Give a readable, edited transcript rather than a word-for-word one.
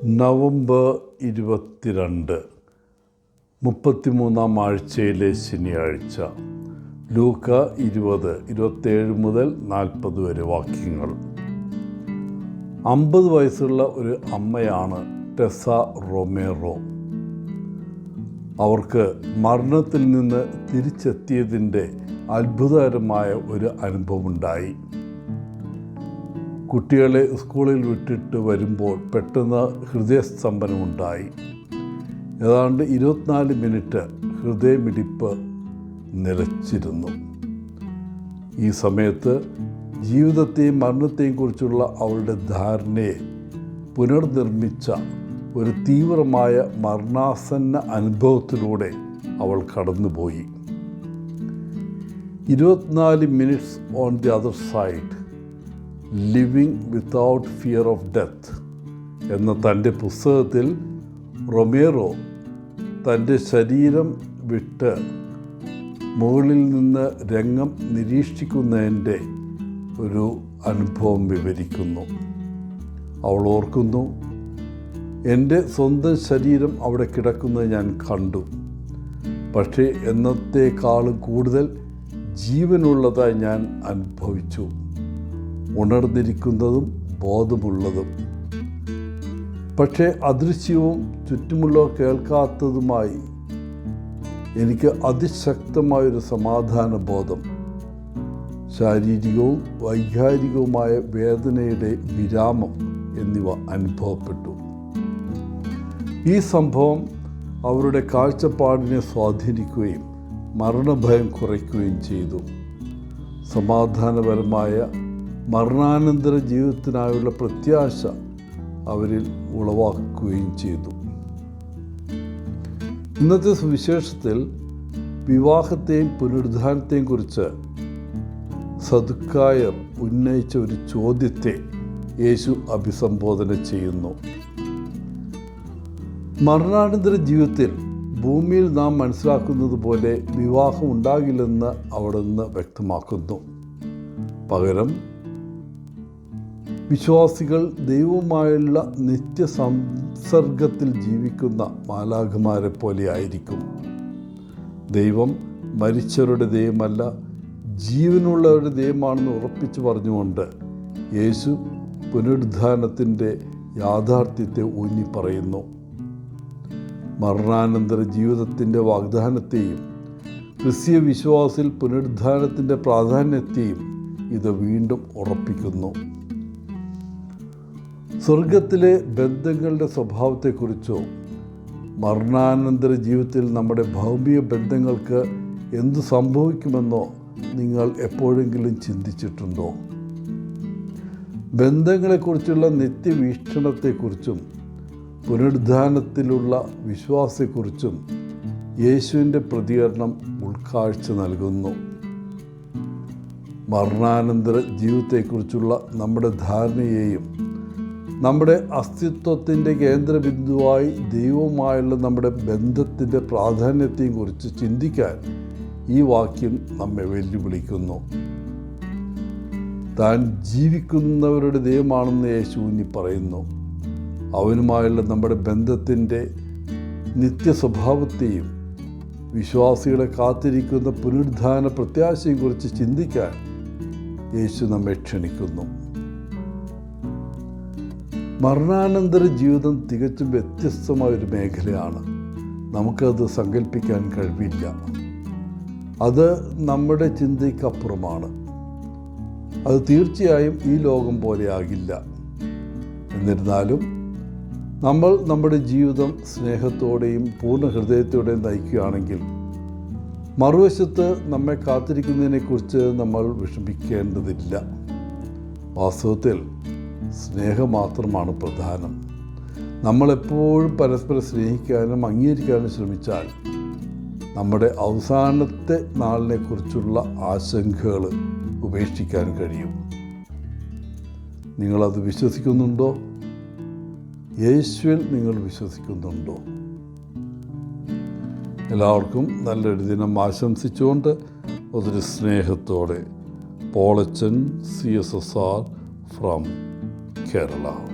November 22 33-ാം ആഴ്ചയിലെ ശനിയാഴ്ച. ലൂക്ക 20:27 മുതൽ 40 വരെ വാക്യങ്ങൾ. 50 വയസ്സുള്ള ഒരു അമ്മയാണ് ടെസ റൊമേറോ. അവർക്ക് മരണത്തിൽ നിന്ന് തിരിച്ചെത്തിയതിൻ്റെ അത്ഭുതകരമായ ഒരു അനുഭവമുണ്ടായി. കുട്ടികളെ സ്കൂളിൽ വിട്ടിട്ട് വരുമ്പോൾ പെട്ടെന്ന് ഹൃദയസ്തംഭനമുണ്ടായി. ഏതാണ്ട് 24 മിനിറ്റ് ഹൃദയമിടിപ്പ് നിലച്ചിരുന്നു. ഈ സമയത്ത് ജീവിതത്തെയും മരണത്തെയും കുറിച്ചുള്ള അവളുടെ ധാരണയെ പുനർനിർമ്മിച്ച ഒരു തീവ്രമായ മരണാസന്ന അനുഭവത്തിലൂടെ അവൾ കടന്നുപോയി. 24 minutes on the other side, living without fear of death എന്ന തൻ്റെ പുസ്തകത്തിൽ റൊമേറോ തൻ്റെ ശരീരം വിട്ട് മുകളിൽ നിന്ന് രംഗം നിരീക്ഷിക്കുന്നതിൻ്റെ ഒരു അനുഭവം വിവരിക്കുന്നു. അവൾ ഓർക്കുന്നു, എൻ്റെ സ്വന്തം ശരീരം അവിടെ കിടക്കുന്നത് ഞാൻ കണ്ടു. പക്ഷേ എന്നത്തേക്കാളും കൂടുതൽ ജീവനുള്ളതായി ഞാൻ അനുഭവിച്ചു, ഉണർന്നിരിക്കുന്നതും ബോധമുള്ളതും. പക്ഷേ അദൃശ്യവും ചുറ്റുമുള്ളവർ കേൾക്കാത്തതുമായി എനിക്ക് അതിശക്തമായൊരു സമാധാന ബോധം, ശാരീരികവും വൈകാരികവുമായ വേദനയുടെ വിരാമം എന്നിവ അനുഭവപ്പെട്ടു. ഈ സംഭവം അവരുടെ കാഴ്ചപ്പാടിനെ സ്വാധീനിക്കുകയും മരണഭയം കുറയ്ക്കുകയും ചെയ്തു. സമാധാനപരമായ മരണാനന്തര ജീവിതത്തിനായുള്ള പ്രത്യാശ അവരിൽ ഉളവാക്കുകയും ചെയ്തു. ഇന്നത്തെ സുവിശേഷത്തിൽ വിവാഹത്തെയും പുനരുദ്ധാനത്തെയും കുറിച്ച് സദുക്കായർ ഉന്നയിച്ച ഒരു ചോദ്യത്തെ യേശു അഭിസംബോധന ചെയ്യുന്നു. മരണാനന്തര ജീവിതത്തിൽ ഭൂമിയിൽ നാം മനസ്സിലാക്കുന്നത് പോലെ വിവാഹം ഉണ്ടാകില്ലെന്ന് അവിടുന്ന് വ്യക്തമാക്കുന്നു. പകരം വിശ്വാസികൾ ദൈവവുമായുള്ള നിത്യസംസർഗത്തിൽ ജീവിക്കുന്ന മാലാഖമാരെ പോലെ ആയിരിക്കും. ദൈവം മരിച്ചവരുടെ ദൈവമല്ല, ജീവനുള്ളവരുടെ ദൈവമാണെന്ന് ഉറപ്പിച്ചു പറഞ്ഞുകൊണ്ട് യേശു പുനരുദ്ധാനത്തിൻ്റെ യാഥാർത്ഥ്യത്തെ ഊന്നി പറയുന്നു. മരണാനന്തര ജീവിതത്തിൻ്റെ വാഗ്ദാനത്തെയും ക്രിസ്തീയ വിശ്വാസത്തിൽ പുനരുദ്ധാനത്തിൻ്റെ പ്രാധാന്യത്തെയും ഇത് വീണ്ടും ഉറപ്പിക്കുന്നു. സ്വർഗത്തിലെ ബന്ധങ്ങളുടെ സ്വഭാവത്തെക്കുറിച്ചോ മരണാനന്തര ജീവിതത്തിൽ നമ്മുടെ ഭൗമിക ബന്ധങ്ങൾക്ക് എന്തു സംഭവിക്കുമെന്നോ നിങ്ങൾ എപ്പോഴെങ്കിലും ചിന്തിച്ചിട്ടുണ്ടോ? ബന്ധങ്ങളെക്കുറിച്ചുള്ള നിത്യവീക്ഷണത്തെക്കുറിച്ചും പുനരുദ്ധാനത്തിലുള്ള വിശ്വാസത്തെക്കുറിച്ചും യേശുവിൻ്റെ പ്രതികരണം ഉൾക്കാഴ്ച നൽകുന്നു. മരണാനന്തര ജീവിതത്തെക്കുറിച്ചുള്ള നമ്മുടെ ധാരണയെയും നമ്മുടെ അസ്തിത്വത്തിൻ്റെ കേന്ദ്രബിന്ദുവായി ദൈവവുമായുള്ള നമ്മുടെ ബന്ധത്തിൻ്റെ പ്രാധാന്യത്തെയും കുറിച്ച് ചിന്തിക്കാൻ ഈ വാക്യം നമ്മെ വെല്ലുവിളിക്കുന്നു. താൻ ജീവിക്കുന്നവരുടെ ദൈവമാണെന്ന് യേശു ഊന്നി പറയുന്നു. അവനുമായുള്ള നമ്മുടെ ബന്ധത്തിൻ്റെ നിത്യസ്വഭാവത്തെയും വിശ്വാസികളെ കാത്തിരിക്കുന്ന പുനരുദ്ധാന പ്രത്യാശയും കുറിച്ച് ചിന്തിക്കാൻ യേശു നമ്മെ ക്ഷണിക്കുന്നു. മരണാനന്തര ജീവിതം തികച്ചും വ്യത്യസ്തമായൊരു മേഖലയാണ്. നമുക്കത് സങ്കല്പിക്കാൻ കഴിവില്ല. അത് നമ്മുടെ ചിന്തയ്ക്കപ്പുറമാണ്. അത് തീർച്ചയായും ഈ ലോകം പോലെ ആകില്ല. എന്നിരുന്നാലും നമ്മൾ നമ്മുടെ ജീവിതം സ്നേഹത്തോടെയും പൂർണ്ണ ഹൃദയത്തോടെയും നയിക്കുകയാണെങ്കിൽ മറുവശത്ത് നമ്മെ കാത്തിരിക്കുന്നതിനെക്കുറിച്ച് നമ്മൾ വിഷമിക്കേണ്ടതില്ല. വാസ്തവത്തിൽ സ്നേഹം മാത്രമാണ് പ്രധാനം. നമ്മളെപ്പോഴും പരസ്പരം സ്നേഹിക്കാനും അംഗീകരിക്കാനും ശ്രമിച്ചാൽ നമ്മുടെ അവസാനത്തെ നാളിനെക്കുറിച്ചുള്ള ആശങ്കകൾ ഉപേക്ഷിക്കാൻ കഴിയും. നിങ്ങളത് വിശ്വസിക്കുന്നുണ്ടോ? യേശുവിൽ നിങ്ങൾ വിശ്വസിക്കുന്നുണ്ടോ? എല്ലാവർക്കും നല്ലൊരു ദിനം ആശംസിച്ചുകൊണ്ട് ഒത്തിരി സ്നേഹത്തോടെ പോളച്ചൻ CSSR from Kerala.